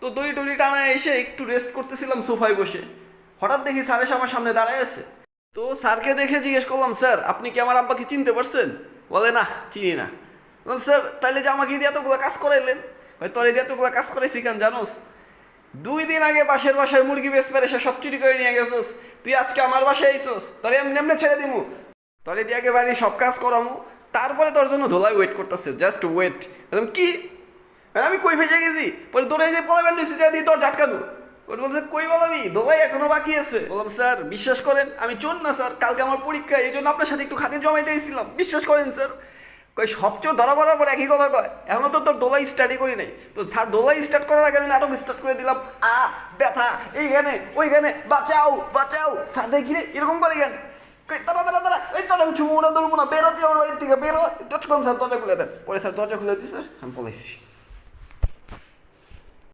তো দড়ি টড়ি টানা এসে একটু রেস্ট করতেছিলাম সোফায় বসে, হঠাৎ দেখি স্যার এসে আমার সামনে দাঁড়ায় আছে। তো স্যারকে দেখে জিজ্ঞেস করলাম, স্যার আপনি কি আমার আব্বাকে চিনতে পারছেন? বলে না, চিনি না। বললাম, স্যার তাইলে যে আমাকে দিয়ে এতগুলো কাজ করাইলেন? তোর এই দিয়ে এতগুলো কাজ করাইছি কেন জানোস? 2 দিন আগে পাশের বাসায় মুরগি বেচপার এসে সব চুরি করে নিয়ে গেছোস, তুই আজকে আমার বাসায় আইছোস, তোরে এমনি এমনি ছেড়ে দিমু? তোরে দিয়ে আগে বাড়ি সব কাজ করামু, তারপরে তোর জন্য ধোলাই ওয়েট করতেছে, জাস্ট ওয়েট। বললাম কি? আমি কই ভেসে গেছি? পরে দৌড়ে যে পলাবেন নিচে যা দিয়ে তোর ঝাটকানো। ওর বলছে কই বলাবি, দোলাই এখনো বাকি আছে। বললাম, স্যার বিশ্বাস করেন আমি চোর না স্যার, কালকে আমার পরীক্ষা, এই জন্য আপনার সাথে একটু খাতির জমাইতে এসেছিলাম, বিশ্বাস করেন স্যার। কই সব চোর ধরা পড়ার পর একই কথা কয়, এখনো তো তোর দোলাই স্টার্টই করি নাই। তো স্যার দোলাই স্টার্ট করার আগে আমি নাটক স্টার্ট করে দিলাম, ব্যথা এইখানে ওইখানে, বাঁচাও বাঁচাও। স্যার দেখি রে এরকম করে কেন? তারা তারা তারা এই তোরা চুমু না ধরবো না, বেরো দিয়ে আমার বাড়ির থেকে বেরো। যতক্ষণ স্যার দরজা খুলে দেন। পরে স্যার দরজা খুলে দিচ্ছে, আমি পলাইছি।